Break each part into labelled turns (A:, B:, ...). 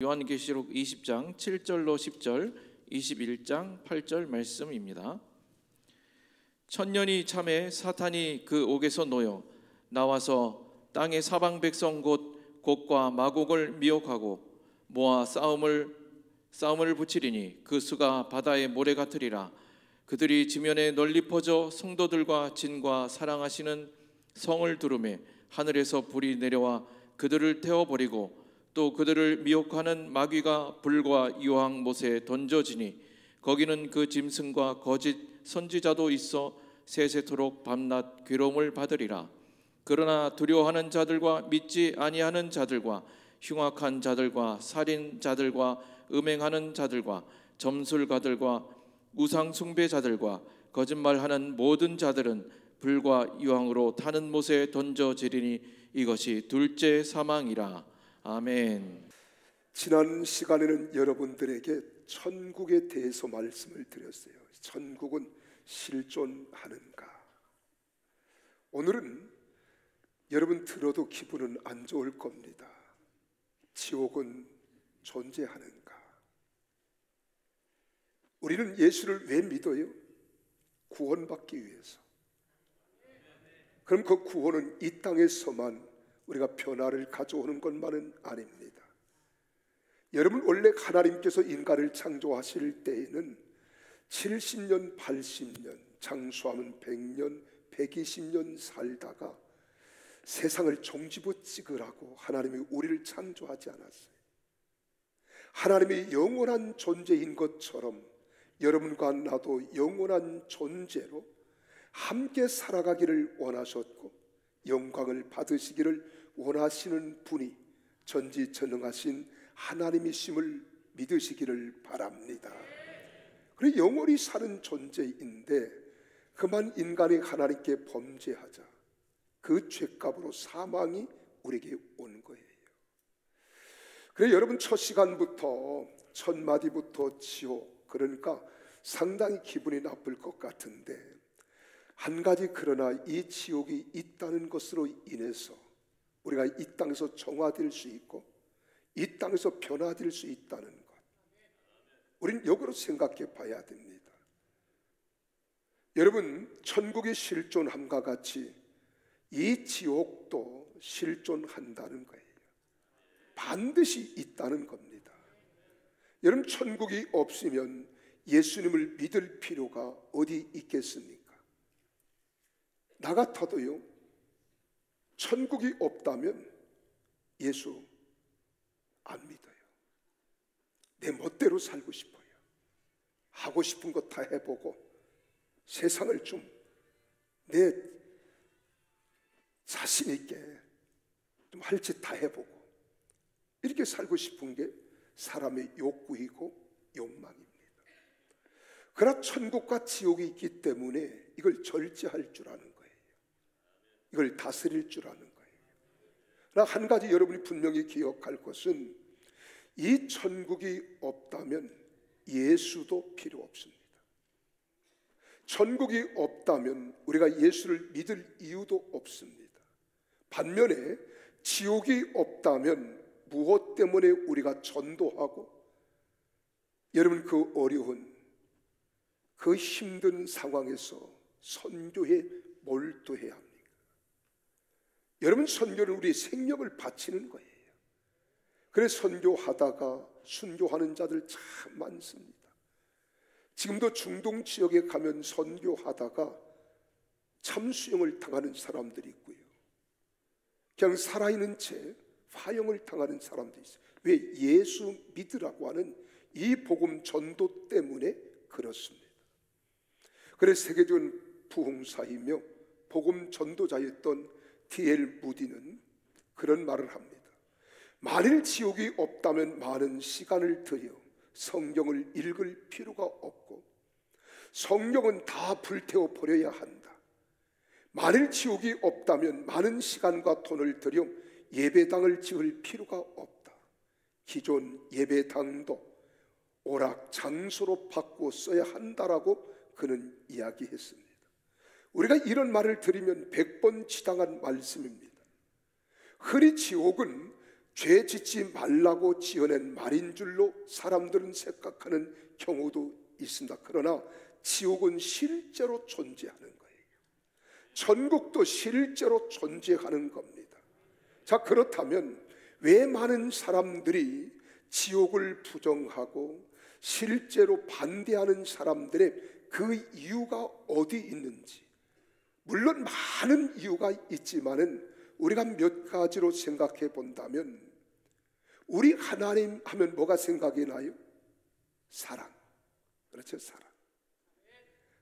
A: 요한계시록 20장 7절로 10절, 21장 8절 말씀입니다. 천년이 참에 사탄이 그 옥에서 놓여 나와서 땅의 사방 백성 곧 곡과 마곡을 미혹하고 모아 싸움을 붙이리니 그 수가 바다의 모래 같으리라. 그들이 지면에 널리 퍼져 성도들과 진과 사랑하시는 성을 두르매 하늘에서 불이 내려와 그들을 태워버리고 또 그들을 미혹하는 마귀가 불과 유황 못에 던져지니 거기는 그 짐승과 거짓 선지자도 있어 세세토록 밤낮 괴로움을 받으리라. 그러나 두려워하는 자들과 믿지 아니하는 자들과 흉악한 자들과 살인자들과 음행하는 자들과 점술가들과 우상 숭배자들과 거짓말하는 모든 자들은 불과 유황으로 타는 못에 던져지리니 이것이 둘째 사망이라. 아멘.
B: 지난 시간에는 여러분들에게 천국에 대해서 말씀을 드렸어요. 천국은 실존하는가? 오늘은 여러분 들어도 기분은 안 좋을 겁니다. 지옥은 존재하는가? 우리는 예수를 왜 믿어요? 구원받기 위해서. 그럼 그 구원은 이 땅에서만 우리가 변화를 가져오는 것만은 아닙니다. 여러분, 원래 하나님께서 인간을 창조하실 때에는 70년, 80년, 장수하면 100년, 120년 살다가 세상을 종지부 찍으라고 하나님이 우리를 창조하지 않았어요. 하나님이 영원한 존재인 것처럼 여러분과 나도 영원한 존재로 함께 살아가기를 원하셨고 영광을 받으시기를 원하시는 분이 전지전능하신 하나님이심을 믿으시기를 바랍니다. 그리고 영원히 사는 존재인데 그만 인간이 하나님께 범죄하자 그 죄값으로 사망이 우리에게 온 거예요. 그래서 여러분 첫 시간부터 첫 마디부터 지옥, 그러니까 상당히 기분이 나쁠 것 같은데 한 가지, 그러나 이 지옥이 있다는 것으로 인해서 우리가 이 땅에서 정화될 수 있고 이 땅에서 변화될 수 있다는 것, 우리는 역으로 생각해 봐야 됩니다. 여러분, 천국이 실존함과 같이 이 지옥도 실존한다는 거예요. 반드시 있다는 겁니다. 여러분, 천국이 없으면 예수님을 믿을 필요가 어디 있겠습니까? 나 같아도요, 천국이 없다면 예수 안 믿어요. 내 멋대로 살고 싶어요. 하고 싶은 거 다 해보고 세상을 좀 내 자신 있게 좀 할 짓 다 해보고 이렇게 살고 싶은 게 사람의 욕구이고 욕망입니다. 그러나 천국과 지옥이 있기 때문에 이걸 절제할 줄 아는 거예요. 이걸 다스릴 줄 아는 거예요. 그러나 한 가지 여러분이 분명히 기억할 것은 이 천국이 없다면 예수도 필요 없습니다. 천국이 없다면 우리가 예수를 믿을 이유도 없습니다. 반면에 지옥이 없다면 무엇 때문에 우리가 전도하고 여러분 그 어려운 그 힘든 상황에서 선교에 몰두해야 합니다. 여러분, 선교는 우리의 생명을 바치는 거예요. 그래서 선교하다가 순교하는 자들 참 많습니다. 지금도 중동 지역에 가면 선교하다가 참수형을 당하는 사람들이 있고요, 그냥 살아있는 채 화형을 당하는 사람도 있어요. 왜? 예수 믿으라고 하는 이 복음 전도 때문에 그렇습니다. 그래서 세계적인 부흥사이며 복음 전도자였던 D.L. 무디는 그런 말을 합니다. 만일 지옥이 없다면 많은 시간을 들여 성경을 읽을 필요가 없고 성경은 다 불태워 버려야 한다. 만일 지옥이 없다면 많은 시간과 돈을 들여 예배당을 지을 필요가 없다. 기존 예배당도 오락 장소로 바꾸어 써야 한다라고 그는 이야기했습니다. 우리가 이런 말을 들으면 100번 지당한 말씀입니다. 흔히 지옥은 죄 짓지 말라고 지어낸 말인 줄로 사람들은 생각하는 경우도 있습니다. 그러나 지옥은 실제로 존재하는 거예요. 천국도 실제로 존재하는 겁니다. 자, 그렇다면 왜 많은 사람들이 지옥을 부정하고 실제로 반대하는 사람들의 그 이유가 어디 있는지, 물론 많은 이유가 있지만은 우리가 몇 가지로 생각해 본다면, 우리 하나님 하면 뭐가 생각이 나요? 사랑. 그렇죠, 사랑.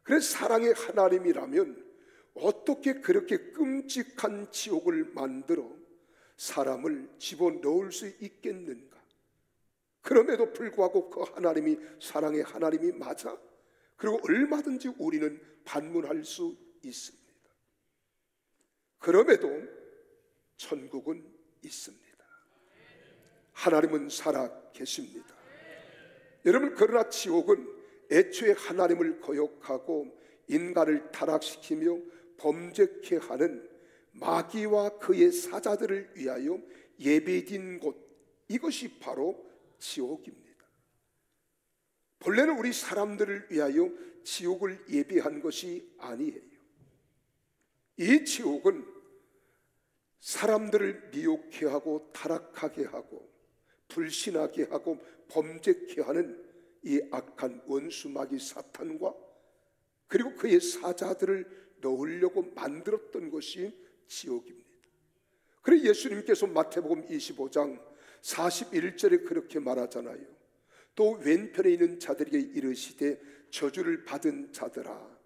B: 그래서 사랑의 하나님이라면 어떻게 그렇게 끔찍한 지옥을 만들어 사람을 집어넣을 수 있겠는가? 그럼에도 불구하고 그 하나님이 사랑의 하나님이 맞아? 그리고 얼마든지 우리는 반문할 수 있습니다. 그럼에도 천국은 있습니다. 하나님은 살아 계십니다. 여러분, 그러나 지옥은 애초에 하나님을 거역하고 인간을 타락시키며 범죄케 하는 마귀와 그의 사자들을 위하여 예비된 곳, 이것이 바로 지옥입니다. 본래는 우리 사람들을 위하여 지옥을 예비한 것이 아니에요. 이 지옥은 사람들을 미혹해 하고 타락하게 하고 불신하게 하고 범죄케 하는 이 악한 원수 마귀 사탄과 그리고 그의 사자들을 넣으려고 만들었던 것이 지옥입니다. 그래서 예수님께서 마태복음 25장 41절에 그렇게 말하잖아요. 또 왼편에 있는 자들에게 이르시되 저주를 받은 자들아,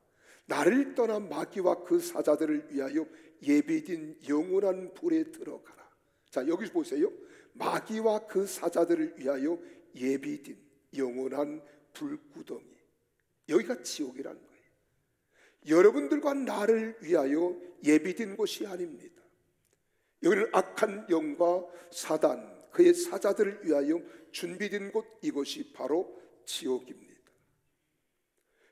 B: 나를 떠나 마귀와 그 사자들을 위하여 예비된 영원한 불에 들어가라. 자, 여기서 보세요. 마귀와 그 사자들을 위하여 예비된 영원한 불구덩이, 여기가 지옥이라는 거예요. 여러분들과 나를 위하여 예비된 곳이 아닙니다. 여기는 악한 영과 사단, 그의 사자들을 위하여 준비된 곳, 이것이 바로 지옥입니다.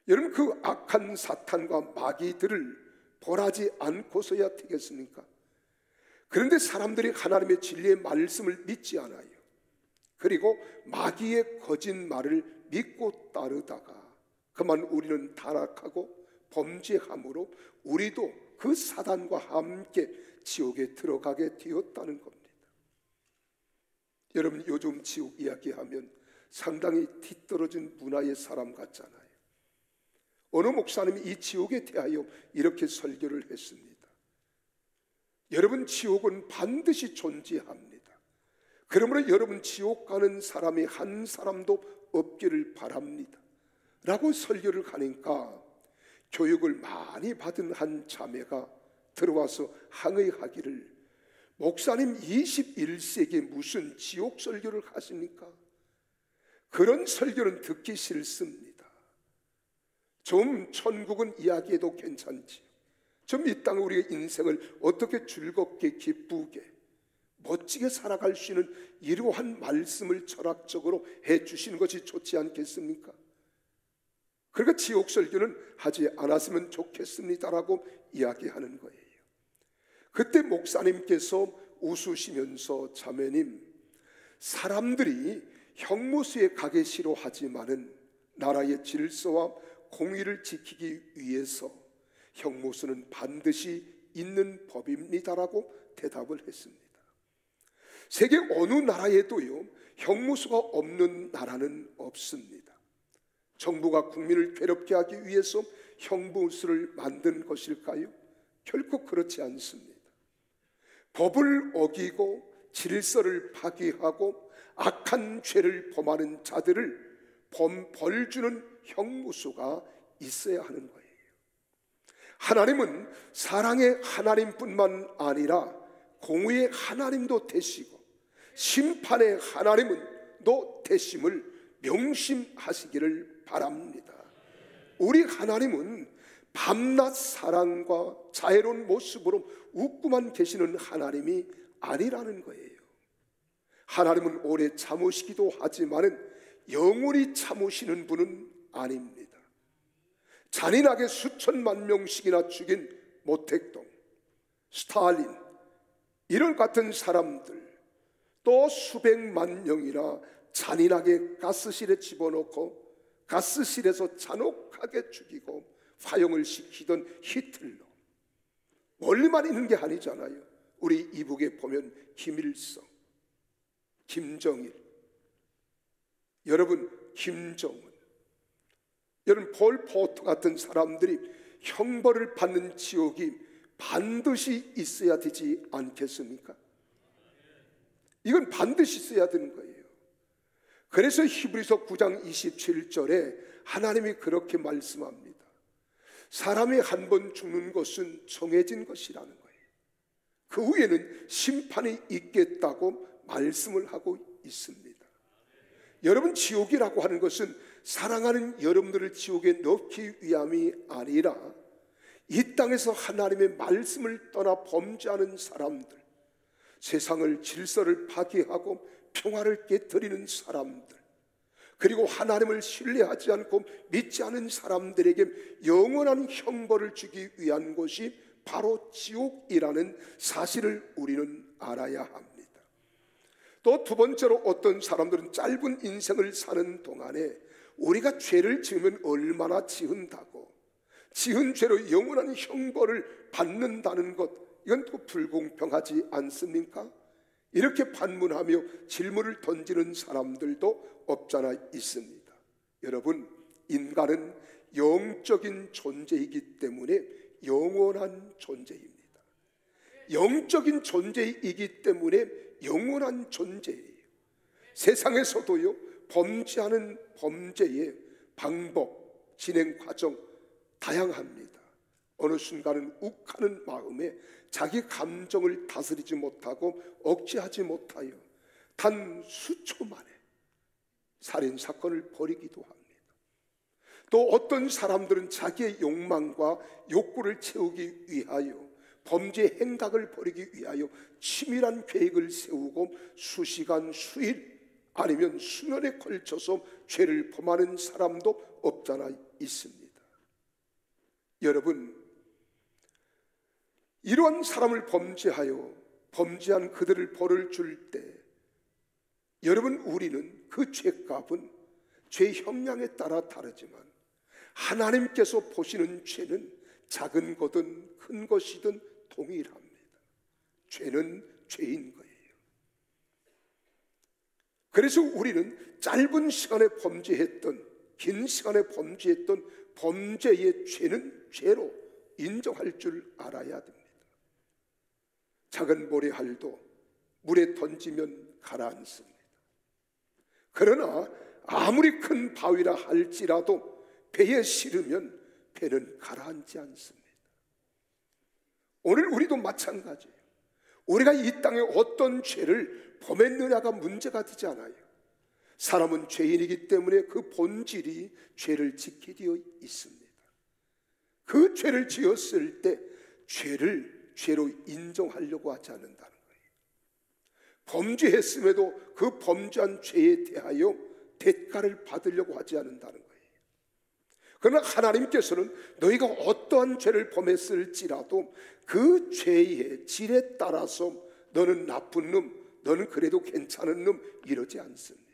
B: 여러분, 그 악한 사탄과 마귀들을 벌하지 않고서야 되겠습니까? 그런데 사람들이 하나님의 진리의 말씀을 믿지 않아요. 그리고 마귀의 거짓말을 믿고 따르다가 그만 우리는 타락하고 범죄함으로 우리도 그 사단과 함께 지옥에 들어가게 되었다는 겁니다. 여러분, 요즘 지옥 이야기하면 상당히 뒤떨어진 문화의 사람 같잖아요. 어느 목사님이 이 지옥에 대하여 이렇게 설교를 했습니다. 여러분, 지옥은 반드시 존재합니다. 그러므로 여러분, 지옥 가는 사람이 한 사람도 없기를 바랍니다 라고 설교를 하니까 교육을 많이 받은 한 자매가 들어와서 항의하기를, 목사님 21세기에 무슨 지옥 설교를 하십니까? 그런 설교는 듣기 싫습니다. 좀 천국은 이야기해도 괜찮지, 좀 이 땅에 우리의 인생을 어떻게 즐겁게 기쁘게 멋지게 살아갈 수 있는 이러한 말씀을 철학적으로 해주시는 것이 좋지 않겠습니까? 그러니까 지옥 설교는 하지 않았으면 좋겠습니다라고 이야기하는 거예요. 그때 목사님께서 웃으시면서, 자매님, 사람들이 형무소에 가기 싫어하지만은 나라의 질서와 공의를 지키기 위해서 형무소는 반드시 있는 법입니다라고 대답을 했습니다. 세계 어느 나라에도요, 형무소가 없는 나라는 없습니다. 정부가 국민을 괴롭게 하기 위해서 형무소를 만든 것일까요? 결코 그렇지 않습니다. 법을 어기고 질서를 파기하고 악한 죄를 범하는 자들을 벌주는 형무소가 있어야 하는 거예요. 하나님은 사랑의 하나님뿐만 아니라 공의의 하나님도 되시고 심판의 하나님도 되심을 명심하시기를 바랍니다. 우리 하나님은 밤낮 사랑과 자애로운 모습으로 웃고만 계시는 하나님이 아니라는 거예요. 하나님은 오래 참으시기도 하지만은 영원히 참으시는 분은 아닙니다. 잔인하게 수천만 명씩이나 죽인 모택동, 스탈린, 이런 같은 사람들, 또 수백만 명이나 잔인하게 가스실에 집어넣고 가스실에서 잔혹하게 죽이고 화형을 시키던 히틀러, 멀리만 있는 게 아니잖아요. 우리 이북에 보면 김일성, 김정일, 여러분 김정은, 여러분 폴포트 같은 사람들이 형벌을 받는 지옥이 반드시 있어야 되지 않겠습니까? 이건 반드시 있어야 되는 거예요. 그래서 히브리서 9장 27절에 하나님이 그렇게 말씀합니다. 사람이 한 번 죽는 것은 정해진 것이라는 거예요. 그 후에는 심판이 있겠다고 말씀을 하고 있습니다. 여러분, 지옥이라고 하는 것은 사랑하는 여러분들을 지옥에 넣기 위함이 아니라 이 땅에서 하나님의 말씀을 떠나 범죄하는 사람들, 세상을 질서를 파괴하고 평화를 깨뜨리는 사람들, 그리고 하나님을 신뢰하지 않고 믿지 않은 사람들에게 영원한 형벌을 주기 위한 것이 바로 지옥이라는 사실을 우리는 알아야 합니다. 또 두 번째로, 어떤 사람들은 짧은 인생을 사는 동안에 우리가 죄를 지으면 얼마나 지은다고, 지은 죄로 영원한 형벌을 받는다는 것, 이건 또 불공평하지 않습니까? 이렇게 반문하며 질문을 던지는 사람들도 없잖아 있습니다. 여러분, 인간은 영적인 존재이기 때문에 영원한 존재입니다. 영적인 존재이기 때문에 영원한 존재예요. 세상에서도요, 범죄하는 범죄의 방법, 진행 과정 다양합니다. 어느 순간은 욱하는 마음에 자기 감정을 다스리지 못하고 억제하지 못하여 단 수초 만에 살인사건을 벌이기도 합니다. 또 어떤 사람들은 자기의 욕망과 욕구를 채우기 위하여 범죄 행각을 벌이기 위하여 치밀한 계획을 세우고 수시간, 수일 아니면 수년에 걸쳐서 죄를 범하는 사람도 없잖아 있습니다. 여러분, 이러한 사람을 범죄한 그들을 벌을 줄 때, 여러분, 우리는 그 죄값은 죄 형량에 따라 다르지만 하나님께서 보시는 죄는 작은 거든 큰 것이든 동일합니다. 죄는 죄인 거예요. 그래서 우리는 짧은 시간에 범죄했던, 긴 시간에 범죄했던 범죄의 죄는 죄로 인정할 줄 알아야 됩니다. 작은 모래알도 물에 던지면 가라앉습니다. 그러나 아무리 큰 바위라 할지라도 배에 실으면 배는 가라앉지 않습니다. 오늘 우리도 마찬가지예요. 우리가 이 땅에 어떤 죄를 범했느냐가 문제가 되지 않아요. 사람은 죄인이기 때문에 그 본질이 죄를 짓게 되어 있습니다. 그 죄를 지었을 때 죄를 죄로 인정하려고 하지 않는다는 거예요. 범죄했음에도 그 범죄한 죄에 대하여 대가를 받으려고 하지 않는다는 거예요. 그러나 하나님께서는 너희가 어떠한 죄를 범했을지라도 그 죄의 질에 따라서 너는 나쁜 놈, 너는 그래도 괜찮은 놈, 이러지 않습니다.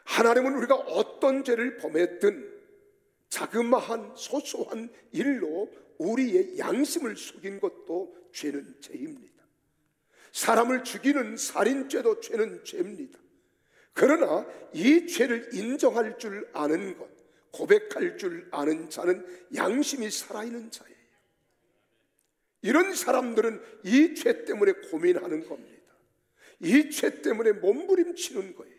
B: 하나님은 우리가 어떤 죄를 범했든 자그마한 소소한 일로 우리의 양심을 속인 것도 죄는 죄입니다. 사람을 죽이는 살인죄도 죄는 죄입니다. 그러나 이 죄를 인정할 줄 아는 것, 고백할 줄 아는 자는 양심이 살아있는 자예요. 이런 사람들은 이 죄 때문에 고민하는 겁니다. 이 죄 때문에 몸부림치는 거예요.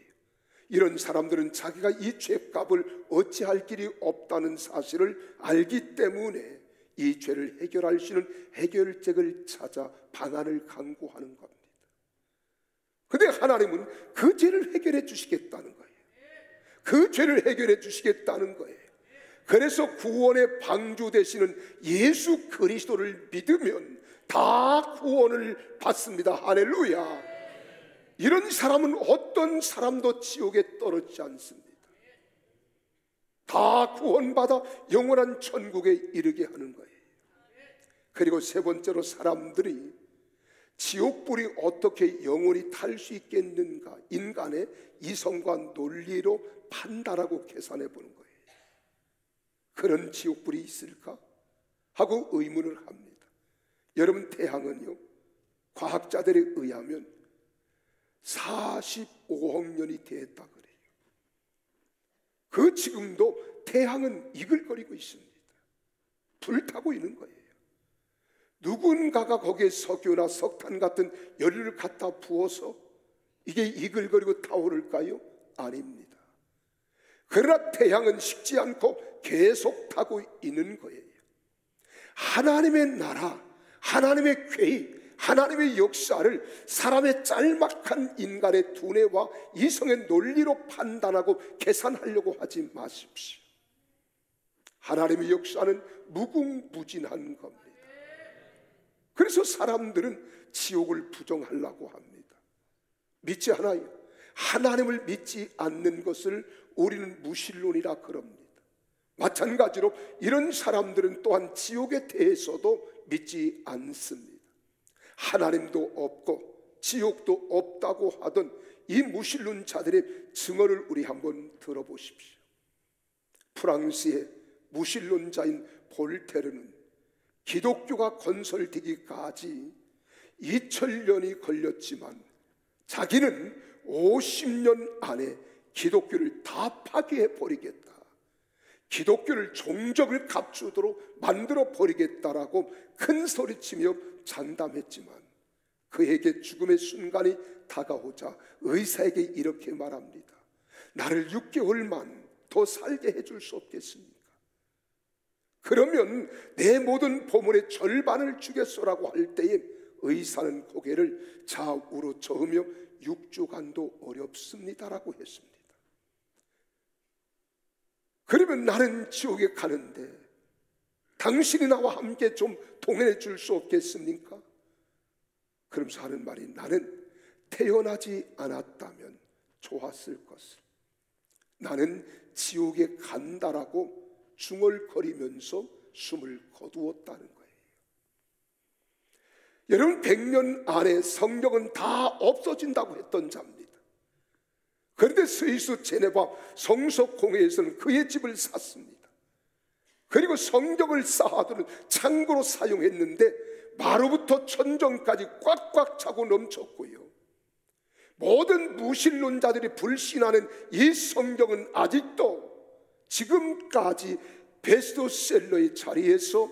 B: 이런 사람들은 자기가 이 죄값을 어찌할 길이 없다는 사실을 알기 때문에 이 죄를 해결할 수 있는 해결책을 찾아 방안을 강구하는 겁니다. 그런데 하나님은 그 죄를 해결해 주시겠다는 거예요. 그 죄를 해결해 주시겠다는 거예요. 그래서 구원의 방주 되시는 예수 그리스도를 믿으면 다 구원을 받습니다. 할렐루야. 이런 사람은 어떤 사람도 지옥에 떨어지지 않습니다. 다 구원받아 영원한 천국에 이르게 하는 거예요. 그리고 세 번째로, 사람들이 지옥불이 어떻게 영원히 탈 수 있겠는가? 인간의 이성과 논리로 판단하고 계산해 보는 거예요. 그런 지옥불이 있을까? 하고 의문을 합니다. 여러분, 태양은요, 과학자들에 의하면 45억 년이 됐다 그래요. 그 지금도 태양은 이글거리고 있습니다. 불타고 있는 거예요. 누군가가 거기에 석유나 석탄 같은 연료를 갖다 부어서 이게 이글거리고 타오를까요? 아닙니다. 그러나 태양은 식지 않고 계속 타고 있는 거예요. 하나님의 나라, 하나님의 계획, 하나님의 역사를 사람의 짤막한 인간의 두뇌와 이성의 논리로 판단하고 계산하려고 하지 마십시오. 하나님의 역사는 무궁무진한 겁니다. 그래서 사람들은 지옥을 부정하려고 합니다. 믿지 않아요. 하나님을 믿지 않는 것을 우리는 무신론이라 그럽니다. 마찬가지로 이런 사람들은 또한 지옥에 대해서도 믿지 않습니다. 하나님도 없고 지옥도 없다고 하던 이 무신론자들의 증언을 우리 한번 들어보십시오. 프랑스의 무신론자인 볼테르는 기독교가 건설되기까지 2000년이 걸렸지만 자기는 50년 안에 기독교를 다 파괴해 버리겠다, 기독교를 종적을 갖추도록 만들어 버리겠다라고 큰 소리치며 장담했지만 그에게 죽음의 순간이 다가오자 의사에게 이렇게 말합니다. 나를 6개월만 더 살게 해줄 수 없겠습니까? 그러면 내 모든 보물의 절반을 주겠소라고 할 때에 의사는 고개를 좌우로 저으며 6주간도 어렵습니다라고 했습니다. 그러면 나는 지옥에 가는데 당신이 나와 함께 좀 동행해 줄 수 없겠습니까? 그러면서 하는 말이, 나는 태어나지 않았다면 좋았을 것을, 나는 지옥에 간다라고 중얼거리면서 숨을 거두었다는 거예요. 여러분, 100년 안에 성경은 다 없어진다고 했던 자입니다. 그런데 스위스 제네바 성서공회에서는 그의 집을 샀습니다. 그리고 성경을 쌓아두는 창고로 사용했는데 마루부터 천정까지 꽉꽉 차고 넘쳤고요, 모든 무신론자들이 불신하는 이 성경은 아직도 지금까지 베스트셀러의 자리에서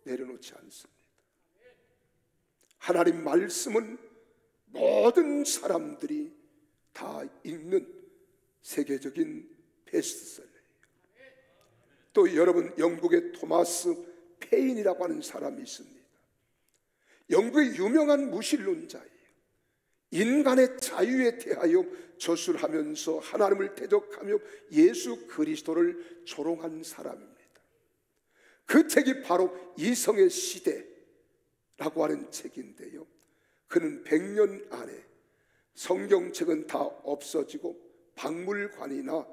B: 내려놓지 않습니다. 하나님 말씀은 모든 사람들이 다 읽는 세계적인 베스트셀러예요. 또 여러분, 영국의 토마스 페인이라고 하는 사람이 있습니다. 영국의 유명한 무신론자예요. 인간의 자유에 대하여 저술하면서 하나님을 대적하며 예수 그리스도를 조롱한 사람입니다. 그 책이 바로 이성의 시대라고 하는 책인데요, 그는 100년 안에 성경책은 다 없어지고 박물관이나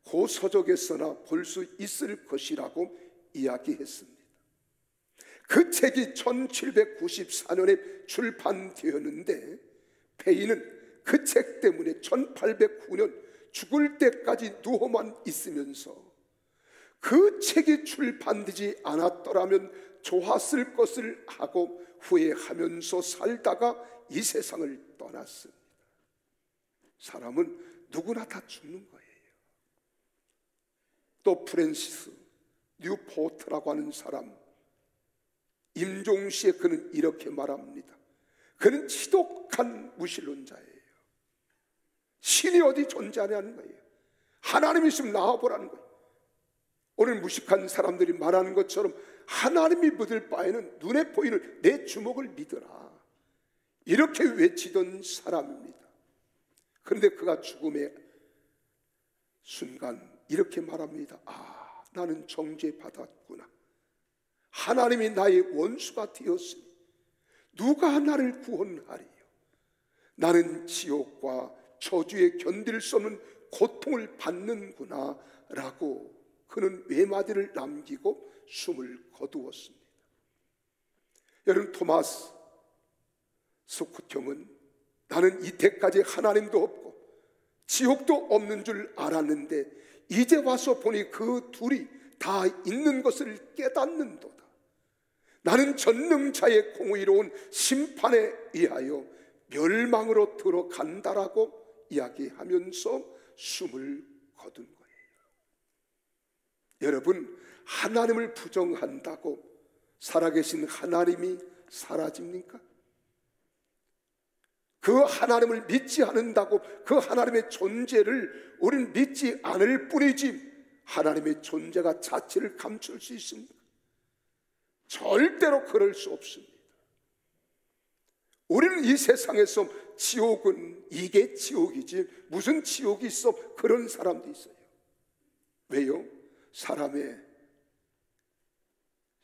B: 고서적에서나 볼 수 있을 것이라고 이야기했습니다. 그 책이 1794년에 출판되었는데 페인은 그 책 때문에 1809년 죽을 때까지 누워만 있으면서 그 책이 출판되지 않았더라면 좋았을 것을 하고 후회하면서 살다가 이 세상을 떠났습니다. 사람은 누구나 다 죽는 거예요. 또 프랜시스 뉴포트라고 하는 사람, 임종시에 그는 이렇게 말합니다. 그는 지독한 무신론자예요. 신이 어디 존재하냐는 거예요. 하나님이 있으면 나와보라는 거예요. 오늘 무식한 사람들이 말하는 것처럼 하나님이 믿을 바에는 눈에 보이는 내 주먹을 믿어라, 이렇게 외치던 사람입니다. 그런데 그가 죽음의 순간 이렇게 말합니다. 아, 나는 정죄받았구나. 하나님이 나의 원수가 되었으니 누가 나를 구원하리요? 나는 지옥과 저주에 견딜 수 없는 고통을 받는구나 라고 그는 외마디를 남기고 숨을 거두었습니다. 여러분, 토마스 스콧형은 나는 이때까지 하나님도 없고 지옥도 없는 줄 알았는데 이제 와서 보니 그 둘이 다 있는 것을 깨닫는도다. 나는 전능자의 공의로운 심판에 의하여 멸망으로 들어간다라고 이야기하면서 숨을 거둔 거예요. 여러분, 하나님을 부정한다고 살아계신 하나님이 사라집니까? 그 하나님을 믿지 않는다고 그 하나님의 존재를 우리는 믿지 않을 뿐이지 하나님의 존재가 자체를 감출 수 있습니까? 절대로 그럴 수 없습니다. 우리는 이 세상에서 지옥은 이게 지옥이지 무슨 지옥이 있어, 그런 사람도 있어요. 왜요? 사람의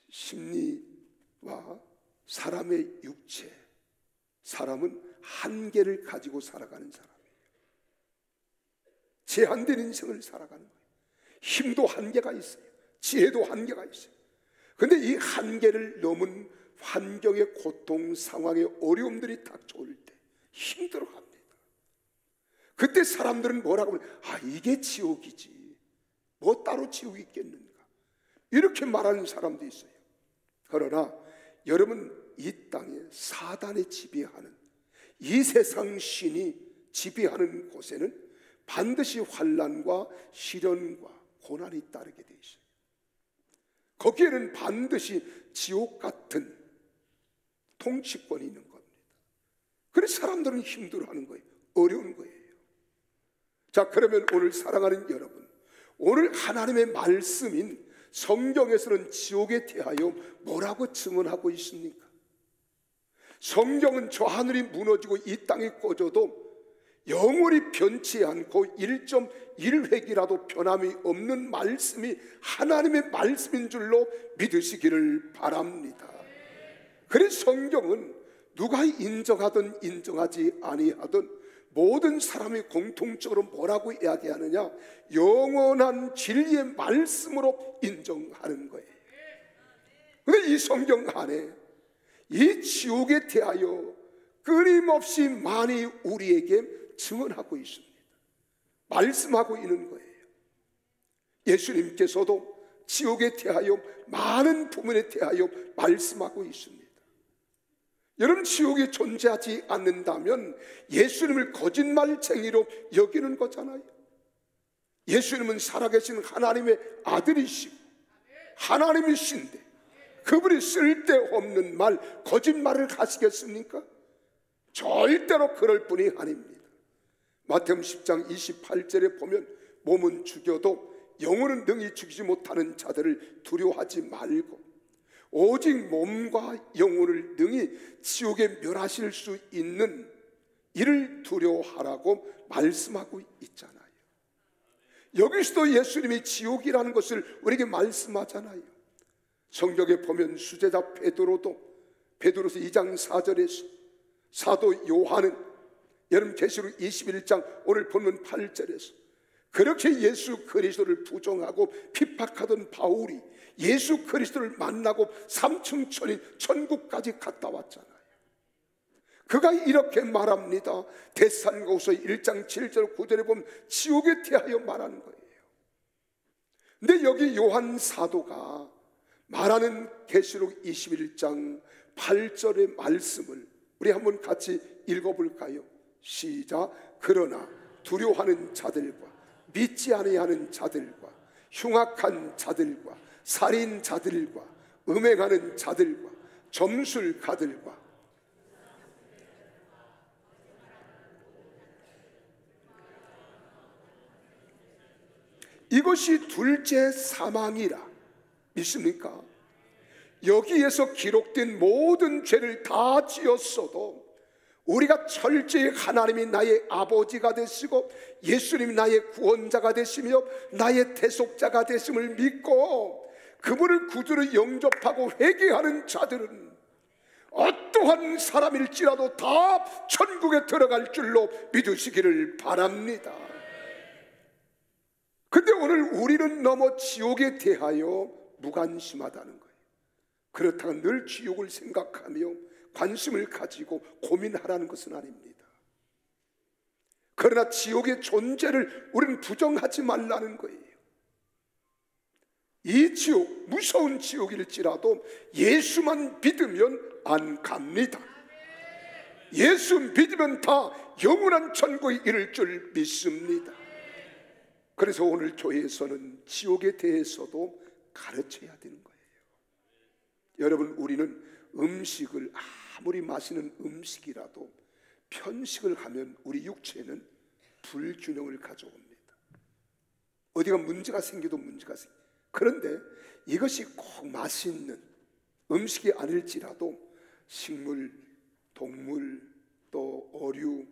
B: 심리와 사람의 육체, 사람은 한계를 가지고 살아가는 사람이에요. 제한된 인생을 살아가는 거예요. 힘도 한계가 있어요. 지혜도 한계가 있어요. 그런데 이 한계를 넘은 환경의 고통, 상황의 어려움들이 닥쳐올 때 힘들어합니다. 그때 사람들은 뭐라고 하면, 아, 이게 지옥이지, 뭐 따로 지옥이 있겠는가, 이렇게 말하는 사람도 있어요. 그러나 여러분, 이 땅에 사단이 지배하는, 이 세상 신이 지배하는 곳에는 반드시 환난과 시련과 고난이 따르게 돼 있어요. 거기에는 반드시 지옥 같은 통치권이 있는 겁니다. 그래서 사람들은 힘들어하는 거예요. 어려운 거예요. 자, 그러면 오늘 사랑하는 여러분, 오늘 하나님의 말씀인 성경에서는 지옥에 대하여 뭐라고 증언하고 있습니까? 성경은 저 하늘이 무너지고 이 땅이 꺼져도 영원히 변치 않고 1.1획이라도 변함이 없는 말씀이 하나님의 말씀인 줄로 믿으시기를 바랍니다. 그래서 성경은 누가 인정하든 인정하지 아니하든 모든 사람이 공통적으로 뭐라고 이야기하느냐, 영원한 진리의 말씀으로 인정하는 거예요. 그런데 이 성경 안에 이 지옥에 대하여 끊임없이 많이 우리에게 증언하고 있습니다. 말씀하고 있는 거예요. 예수님께서도 지옥에 대하여 많은 부분에 대하여 말씀하고 있습니다. 여러분, 지옥이 존재하지 않는다면 예수님을 거짓말쟁이로 여기는 거잖아요. 예수님은 살아계신 하나님의 아들이시고 하나님이신데 그분이 쓸데없는 말, 거짓말을 하시겠습니까? 절대로 그럴 분이 아닙니다. 마태복음 10장 28절에 보면, 몸은 죽여도 영혼은 능히 죽이지 못하는 자들을 두려워하지 말고 오직 몸과 영혼을 능히 지옥에 멸하실 수 있는 이를 두려워하라고 말씀하고 있잖아요. 여기서도 예수님이 지옥이라는 것을 우리에게 말씀하잖아요. 성경에 보면 수제자 베드로서 2장 4절에서, 사도 요한은 여러분 계시록 21장 오늘 본문 8절에서 그렇게 예수 그리스도를 부정하고 핍박하던 바울이 예수 그리스도를 만나고 삼층천인 천국까지 갔다 왔잖아요. 그가 이렇게 말합니다. 데살로니가후서 1장 7절 9절에 보면 지옥에 대하여 말하는 거예요. 근데 여기 요한 사도가 말하는 계시록 21장 8절의 말씀을 우리 한번 같이 읽어볼까요? 시작. 그러나 두려워하는 자들과 믿지 아니하는 자들과 흉악한 자들과 살인자들과 음행하는 자들과 점술가들과 이것이 둘째 사망이라 믿습니까? 여기에서 기록된 모든 죄를 다 지었어도 우리가 철저히 하나님이 나의 아버지가 되시고 예수님이 나의 구원자가 되시며 나의 대속자가 되심을 믿고 그분을 구주로 영접하고 회개하는 자들은 어떠한 사람일지라도 다 천국에 들어갈 줄로 믿으시기를 바랍니다. 근데 오늘 우리는 너무 지옥에 대하여 무관심하다는 거예요. 그렇다면 늘 지옥을 생각하며 관심을 가지고 고민하라는 것은 아닙니다. 그러나 지옥의 존재를 우리는 부정하지 말라는 거예요. 이 지옥, 무서운 지옥일지라도 예수만 믿으면 안 갑니다. 예수 믿으면 다 영원한 천국에 이를 줄 믿습니다. 그래서 오늘 교회에서는 지옥에 대해서도 가르쳐야 되는 거예요. 여러분, 우리는 음식을 아무리 맛있는 음식이라도 편식을 하면 우리 육체는 불균형을 가져옵니다. 어디가 문제가 생겨도 문제가 생겨요. 그런데 이것이 꼭 맛있는 음식이 아닐지라도 식물, 동물, 또 어류,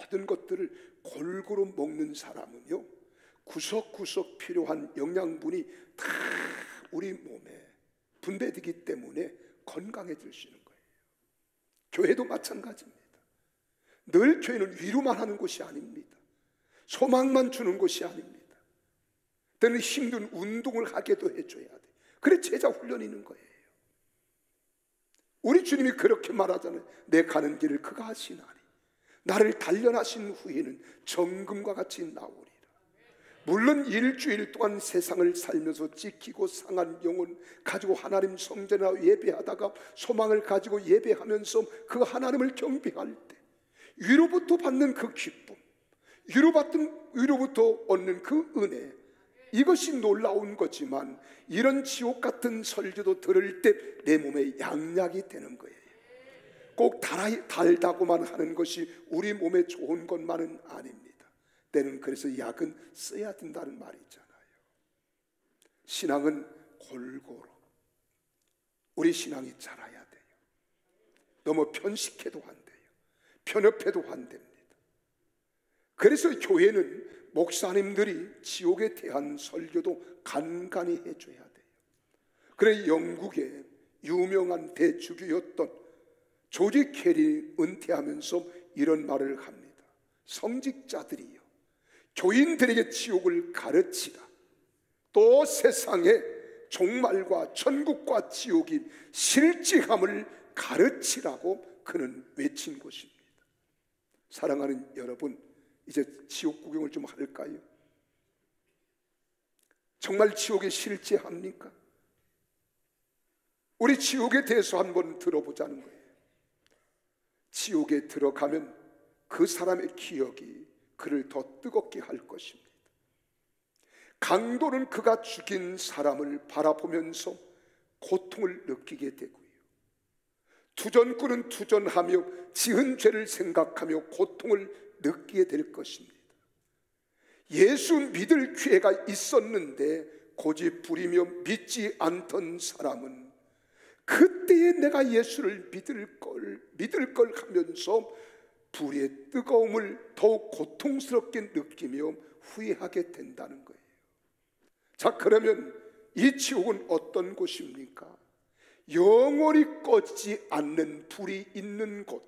B: 모든 것들을 골고루 먹는 사람은요, 구석구석 필요한 영양분이 다 우리 몸에 분배되기 때문에 건강해지시는 거예요. 교회도 마찬가지입니다. 늘 교회는 위로만 하는 곳이 아닙니다. 소망만 주는 곳이 아닙니다. 때는 힘든 운동을 하게도 해줘야 돼. 그래 제자 훈련이 있는 거예요. 우리 주님이 그렇게 말하잖아요. 내 가는 길을 그가 하시나니 나를 단련하신 후에는 정금과 같이 나오리라. 물론 일주일 동안 세상을 살면서 지키고 상한 영혼 가지고 하나님 성전에 예배하다가 소망을 가지고 예배하면서 그 하나님을 경배할 때 위로부터 받는 그 기쁨, 위로부터 얻는 그 은혜, 이것이 놀라운 거지만 이런 지옥 같은 설교도 들을 때 내 몸에 양약이 되는 거예요. 꼭 달다고만 하는 것이 우리 몸에 좋은 것만은 아닙니다. 때는 그래서 약은 써야 된다는 말이 있잖아요. 신앙은 골고루 우리 신앙이 자라야 돼요. 너무 편식해도 안 돼요. 편협해도 안 됩니다. 그래서 교회는 목사님들이 지옥에 대한 설교도 간간히 해줘야 돼요. 그래 영국의 유명한 대주교였던 조지 캐리 은퇴하면서 이런 말을 합니다. 성직자들이요, 교인들에게 지옥을 가르치라. 또 세상의 종말과 천국과 지옥인 실직함을 가르치라고 그는 외친 것입니다. 사랑하는 여러분, 이제 지옥 구경을 좀 할까요? 정말 지옥에 실제합니까? 우리 지옥에 대해서 한번 들어보자는 거예요. 지옥에 들어가면 그 사람의 기억이 그를 더 뜨겁게 할 것입니다. 강도는 그가 죽인 사람을 바라보면서 고통을 느끼게 되고요, 투전꾼은 투전하며 지은 죄를 생각하며 고통을 느끼게 될 것입니다. 예수 믿을 기회가 있었는데 고집 부리며 믿지 않던 사람은 그때에 내가 예수를 믿을 걸 하면서 불의 뜨거움을 더욱 고통스럽게 느끼며 후회하게 된다는 거예요. 자, 그러면 이 지옥은 어떤 곳입니까? 영원히 꺼지지 않는 불이 있는 곳,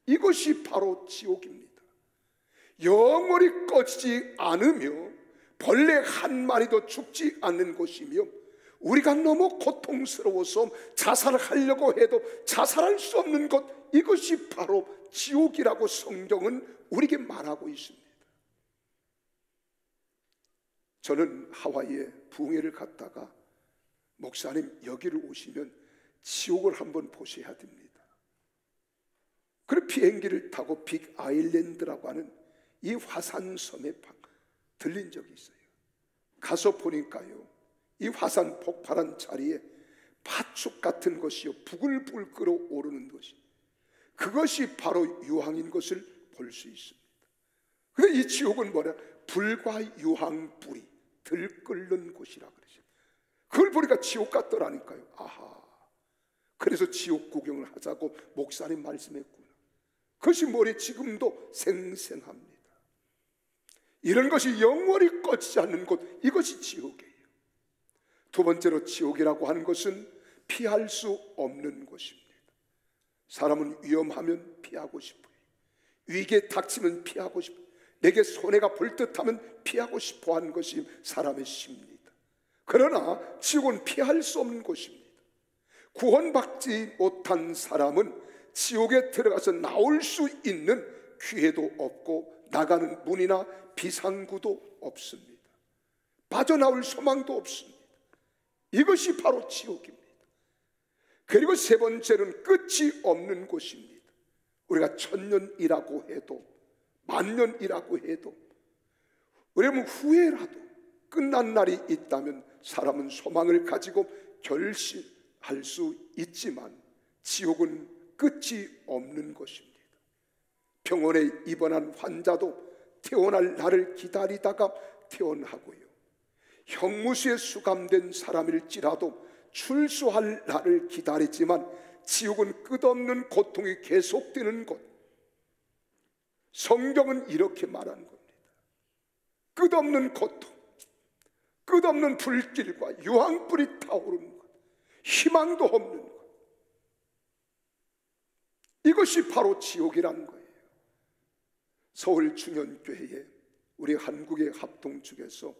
B: 이것이 바로 지옥입니다. 영원히 꺼지지 않으며 벌레 한 마리도 죽지 않는 곳이며 우리가 너무 고통스러워서 자살하려고 해도 자살할 수 없는 곳, 이것이 바로 지옥이라고 성경은 우리에게 말하고 있습니다. 저는 하와이에 부흥회를 갔다가 목사님 여기를 오시면 지옥을 한번 보셔야 됩니다. 그리고 비행기를 타고 빅 아일랜드라고 하는 이 화산섬에 들린 적이 있어요. 가서 보니까요, 이 화산 폭발한 자리에 팥죽 같은 것이요 부글부글 끓어오르는 것이, 그것이 바로 유황인 것을 볼 수 있습니다. 그런데 이 지옥은 뭐냐? 불과 유황불이 들끓는 곳이라 그러죠. 그걸 보니까 지옥 같더라니까요. 아하, 그래서 지옥 구경을 하자고 목사님 말씀했구나. 그것이 머리에 지금도 생생합니다. 이런 것이 영원히 꺼지지 않는 곳, 이것이 지옥이에요. 두 번째로 지옥이라고 하는 것은 피할 수 없는 곳입니다. 사람은 위험하면 피하고 싶어요. 위기에 닥치면 피하고 싶어요. 내게 손해가 볼 듯하면 피하고 싶어 하는 것이 사람의 심리다. 그러나 지옥은 피할 수 없는 곳입니다. 구원받지 못한 사람은 지옥에 들어가서 나올 수 있는 기회도 없고 나가는 문이나 비상구도 없습니다. 빠져나올 소망도 없습니다. 이것이 바로 지옥입니다. 그리고 세 번째는 끝이 없는 곳입니다. 우리가 1000년이라고 해도 만년이라고 해도 우리는 후회라도 끝난 날이 있다면 사람은 소망을 가지고 결심할 수 있지만 지옥은 끝이 없는 것입니다. 병원에 입원한 환자도 퇴원할 날을 기다리다가 퇴원하고요, 형무소에 수감된 사람일지라도 출소할 날을 기다리지만 지옥은 끝없는 고통이 계속되는 곳. 성경은 이렇게 말하는 겁니다. 끝없는 고통, 끝없는 불길과 유황불이 타오르는 것, 희망도 없는 것, 이것이 바로 지옥이라는 거예요. 서울 중현교회에 우리 한국의 합동 중에서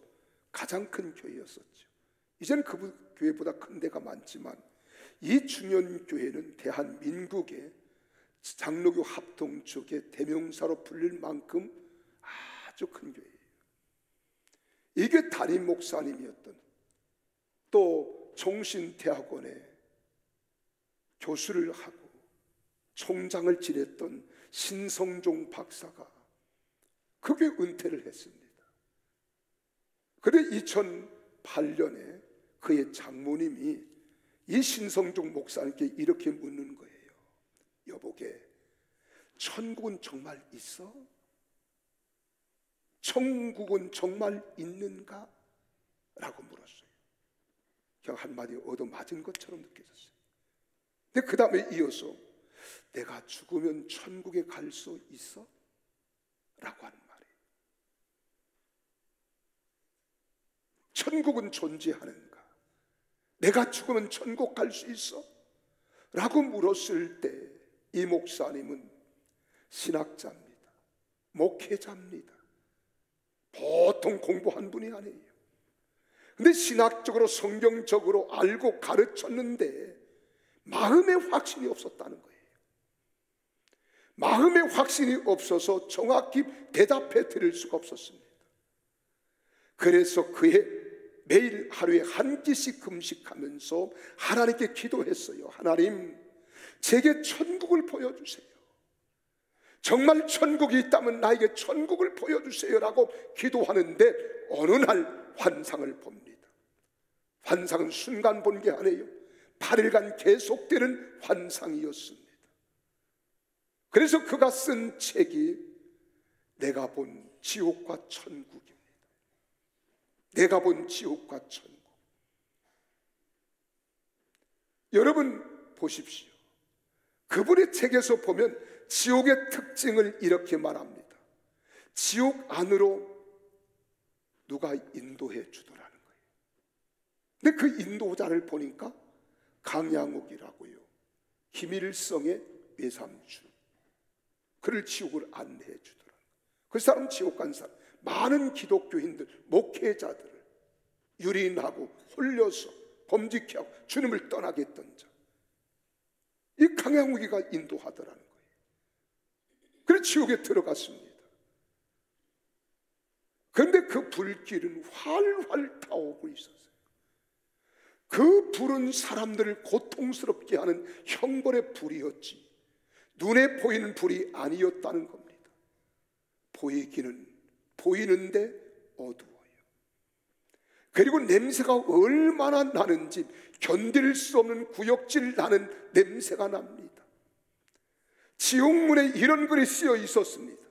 B: 가장 큰 교회였었죠. 이제는 그 교회보다 큰 데가 많지만 이 중현교회는 대한민국의 장로교 합동 쪽의 대명사로 불릴 만큼 아주 큰 교회예요. 이게 담임 목사님이었던, 또 종신대학원에 교수를 하고 총장을 지냈던 신성종 박사가 그게 은퇴를 했습니다. 그런데 2008년에 그의 장모님이 이 신성종 목사님께 이렇게 묻는 거예요. 여보게, 천국은 정말 있어? 천국은 정말 있는가? 라고 물었어요. 그냥 한마디 얻어맞은 것처럼 느껴졌어요. 근데 그 다음에 이어서 내가 죽으면 천국에 갈 수 있어? 라고 하는 말이에요. 천국은 존재하는가? 내가 죽으면 천국 갈 수 있어? 라고 물었을 때 이 목사님은 신학자입니다. 목회자입니다. 보통 공부한 분이 아니에요. 근데 신학적으로 성경적으로 알고 가르쳤는데 마음에 확신이 없었다는 거예요. 마음에 확신이 없어서 정확히 대답해 드릴 수가 없었습니다. 그래서 그의 매일 하루에 한 끼씩 금식하면서 하나님께 기도했어요. 하나님, 제게 천국을 보여주세요. 정말 천국이 있다면 나에게 천국을 보여주세요 라고 기도하는데 어느 날 환상을 봅니다. 환상은 순간 본 게 아니에요. 8일간 계속되는 환상이었습니다. 그래서 그가 쓴 책이 내가 본 지옥과 천국입니다. 내가 본 지옥과 천국. 여러분 보십시오. 그분의 책에서 보면 지옥의 특징을 이렇게 말합니다. 지옥 안으로 누가 인도해 주더라는 거예요. 근데 그 인도자를 보니까 강양옥이라고요, 김일성의 외삼촌, 그를 지옥을 안내해 주더라는 거예요. 그 사람 지옥 간 사람, 많은 기독교인들, 목회자들을 유린하고 홀려서 범죄케 하고 주님을 떠나게 했던 자, 이 강양욱이가 인도하더라는 거예요. 그래서 지옥에 들어갔습니다. 그런데 그 불길은 활활 타오고 있었어요. 그 불은 사람들을 고통스럽게 하는 형벌의 불이었지 눈에 보이는 불이 아니었다는 겁니다. 보이기는 보이는데 어두워요. 그리고 냄새가 얼마나 나는지 견딜 수 없는 구역질 나는 냄새가 납니다. 지옥문에 이런 글이 쓰여 있었습니다.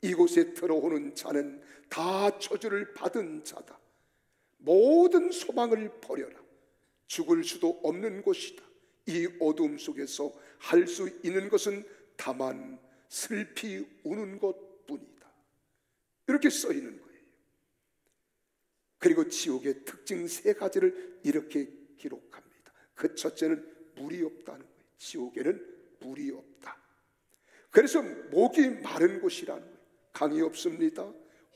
B: 이곳에 들어오는 자는 다 저주를 받은 자다. 모든 소망을 버려라. 죽을 수도 없는 곳이다. 이 어둠 속에서 할 수 있는 것은 다만 슬피 우는 것뿐이다. 이렇게 써 있는 거예요. 그리고 지옥의 특징 3가지를 이렇게 기록합니다. 그 첫째는 물이 없다는 거예요. 지옥에는 물이 없다. 그래서 목이 마른 곳이라는 거예요. 강이 없습니다.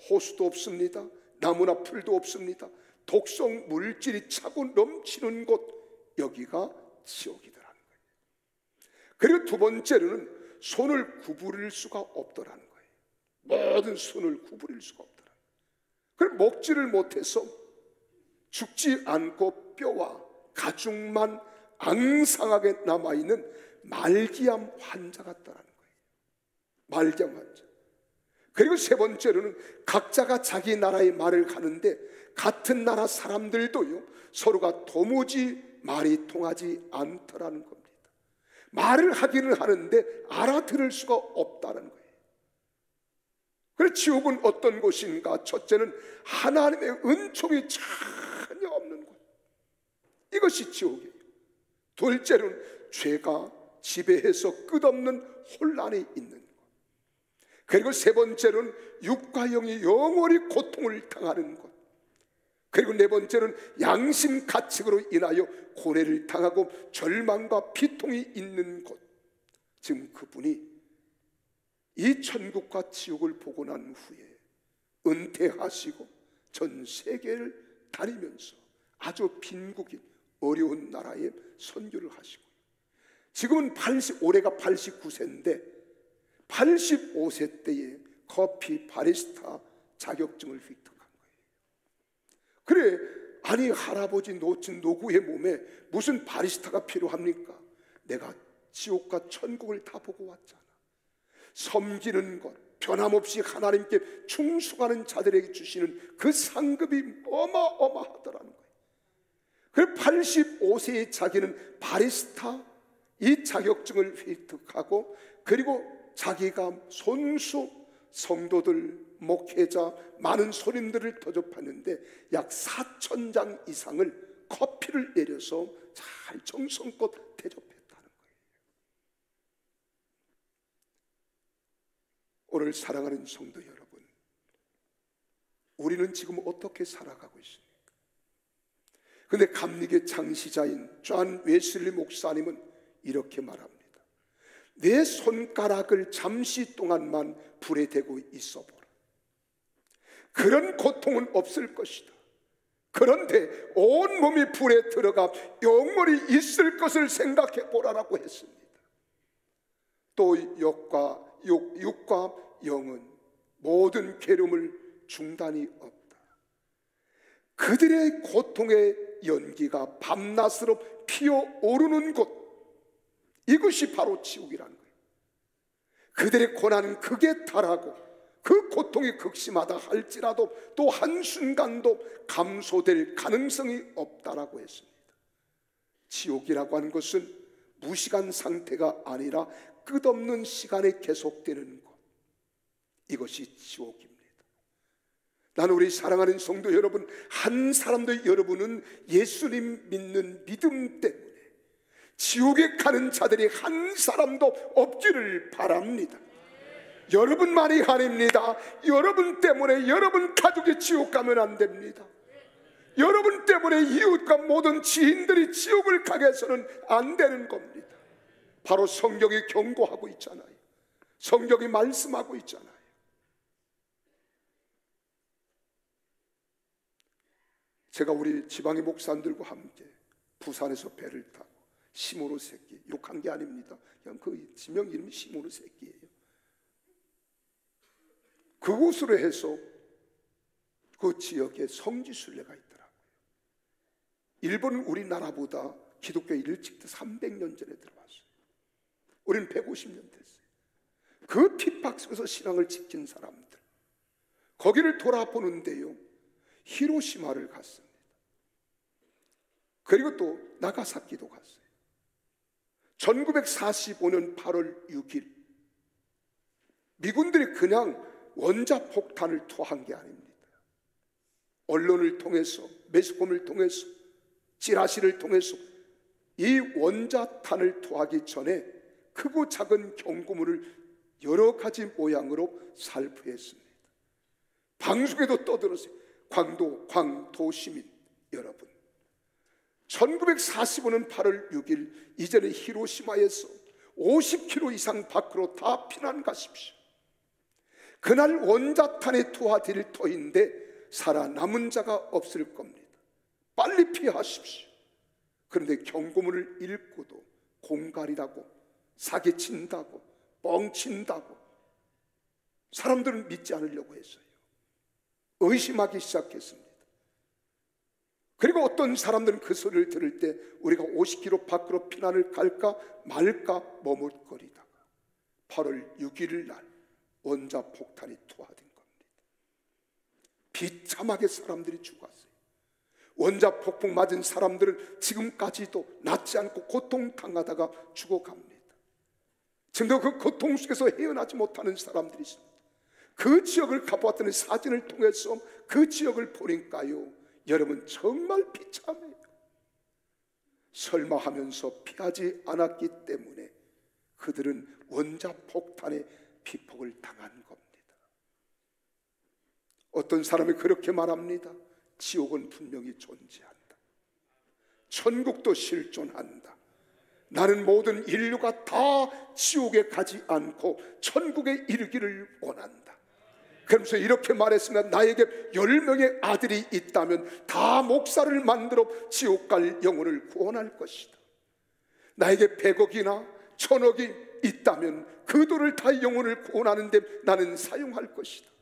B: 호수도 없습니다. 나무나 풀도 없습니다. 독성 물질이 차고 넘치는 곳, 여기가 지옥이더라는 거예요. 그리고 두 번째로는 손을 구부릴 수가 없더라는 거예요. 모든 손을 구부릴 수가 없더라. 그럼 먹지를 못해서 죽지 않고 뼈와 가죽만 앙상하게 남아있는 말기암 환자 같다라는 거예요. 말기암 환자. 그리고 세 번째로는 각자가 자기 나라의 말을 가는데 같은 나라 사람들도요, 서로가 도무지 말이 통하지 않더라는 겁니다. 말을 하기는 하는데 알아들을 수가 없다는 거예요. 그래서 지옥은 어떤 곳인가? 첫째는 하나님의 은총이 전혀 없는 곳, 이것이 지옥이에요. 둘째로는 죄가 지배해서 끝없는 혼란이 있는 것. 그리고 세 번째로는 육과 영이 영원히 고통을 당하는 것. 그리고 네 번째는 양심 가책으로 인하여 고뇌를 당하고 절망과 비통이 있는 곳. 지금 그분이 이 천국과 지옥을 보고 난 후에 은퇴하시고 전 세계를 다니면서 아주 빈국인 어려운 나라에 선교를 하시고, 지금은 올해가 89세인데 85세 때에 커피 바리스타 자격증을 획득한 거예요. 그래, 아니 할아버지 놓친 노구의 몸에 무슨 바리스타가 필요합니까? 내가 지옥과 천국을 다 보고 왔잖아. 섬기는 것, 변함없이 하나님께 충성하는 자들에게 주시는 그 상급이 어마어마하더라는 거예요. 그래서 85세의 자기는 바리스타 이 자격증을 획득하고, 그리고 자기가 손수 성도들, 목회자, 많은 손님들을 대접하는데 약 4,000장 이상을 커피를 내려서 잘 정성껏 대접했다는 거예요. 오늘 사랑하는 성도 여러분, 우리는 지금 어떻게 살아가고 있습니까? 그런데 감리교 창시자인 존 웨슬리 목사님은 이렇게 말합니다. 내 손가락을 잠시 동안만 불에 대고 있어 보라. 그런 고통은 없을 것이다. 그런데 온몸이 불에 들어가 영원히 있을 것을 생각해 보라라고 했습니다. 또 육과 영은 모든 괴로움을 중단이 없다. 그들의 고통의 연기가 밤낮으로 피어오르는 곳, 이것이 바로 지옥이라는 거예요. 그들의 고난은 극에 달하고 그 고통이 극심하다 할지라도 또 한순간도 감소될 가능성이 없다라고 했습니다. 지옥이라고 하는 것은 무시간 상태가 아니라 끝없는 시간에 계속되는 것, 이것이 지옥입니다. 나는 우리 사랑하는 성도 여러분, 한 사람도 여러분은 예수님 믿는 믿음 때문에 지옥에 가는 자들이 한 사람도 없기를 바랍니다. 여러분만이 아닙니다. 여러분 때문에 여러분 가족이 지옥 가면 안 됩니다. 여러분 때문에 이웃과 모든 지인들이 지옥을 가게 해서는 안 되는 겁니다. 바로 성경이 경고하고 있잖아요. 성경이 말씀하고 있잖아요. 제가 우리 지방의 목사님들과 함께 부산에서 배를 타고 시모노 새끼, 욕한 게 아닙니다. 그냥 그 지명 이름이 시모노 새끼예요. 그곳으로 해서 그 지역에 성지순례가 있더라고요. 일본은 우리나라보다 기독교에 일찍 300년 전에 들어왔어요. 우리는 150년 됐어요. 그 핍박 속에서 신앙을 지킨 사람들, 거기를 돌아보는데요, 히로시마를 갔습니다. 그리고 또 나가사키도 갔어요. 1945년 8월 6일 미군들이 그냥 원자폭탄을 투하한 게 아닙니다. 언론을 통해서, 매스컴을 통해서, 찌라시를 통해서 이 원자탄을 투하하기 전에 크고 작은 경고물을 여러 가지 모양으로 살포했습니다. 방송에도 떠들었어요. 광도 시민 여러분, 1945년 8월 6일 이전에 히로시마에서 50km 이상 밖으로 다 피난 가십시오. 그날 원자탄이 투하될 터인데 살아남은 자가 없을 겁니다. 빨리 피하십시오. 그런데 경고문을 읽고도 공갈이라고, 사기친다고, 뻥친다고 사람들은 믿지 않으려고 했어요. 의심하기 시작했습니다. 그리고 어떤 사람들은 그 소리를 들을 때 우리가 50km 밖으로 피난을 갈까 말까 머뭇거리다가 8월 6일 날 원자폭탄이 투하된 겁니다. 비참하게 사람들이 죽었어요. 원자폭풍 맞은 사람들은 지금까지도 낫지 않고 고통당하다가 죽어갑니다. 지금도 그 고통 속에서 헤어나지 못하는 사람들이 있습니다. 그 지역을 가보았더니 사진을 통해서 그 지역을 보니까요, 여러분 정말 비참해요. 설마 하면서 피하지 않았기 때문에 그들은 원자폭탄의 피폭을 당한 겁니다. 어떤 사람이 그렇게 말합니다. 지옥은 분명히 존재한다. 천국도 실존한다. 나는 모든 인류가 다 지옥에 가지 않고 천국에 이르기를 원한다. 그러면서 이렇게 말했습니다. 나에게 10명의 아들이 있다면 다 목사를 만들어 지옥 갈 영혼을 구원할 것이다. 나에게 100억이나 1000억이 있다면 그 돈을 다 영혼을 구원하는 데 나는 사용할 것이다.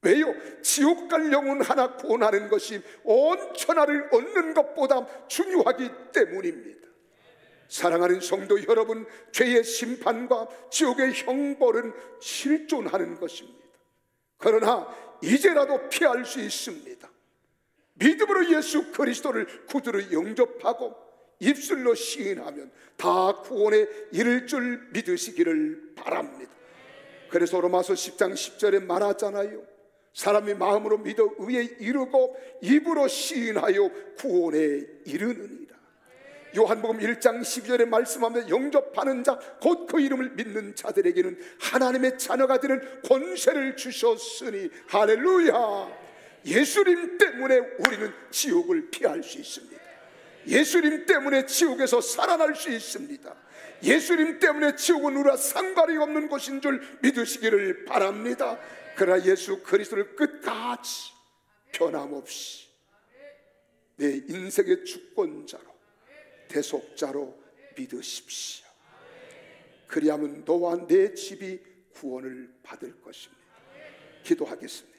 B: 왜요? 지옥 갈 영혼 하나 구원하는 것이 온 천하를 얻는 것보다 중요하기 때문입니다. 사랑하는 성도 여러분, 죄의 심판과 지옥의 형벌은 실존하는 것입니다. 그러나 이제라도 피할 수 있습니다. 믿음으로 예수 그리스도를 구주로 영접하고 입술로 시인하면 다 구원에 이를 줄 믿으시기를 바랍니다. 그래서 로마서 10장 10절에 말하잖아요. 사람이 마음으로 믿어 의에 이르고 입으로 시인하여 구원에 이르느니라. 요한복음 1장 12절에 말씀하면 영접하는 자 곧 그 이름을 믿는 자들에게는 하나님의 자녀가 되는 권세를 주셨으니 할렐루야. 예수님 때문에 우리는 지옥을 피할 수 있습니다. 예수님 때문에 지옥에서 살아날 수 있습니다. 예수님 때문에 지옥은 우리와 상관이 없는 곳인 줄 믿으시기를 바랍니다. 그러나 예수 그리스도를 끝까지 변함없이 내 인생의 주권자로 대속자로 믿으십시오. 그리하면 너와 내 집이 구원을 받을 것입니다. 기도하겠습니다.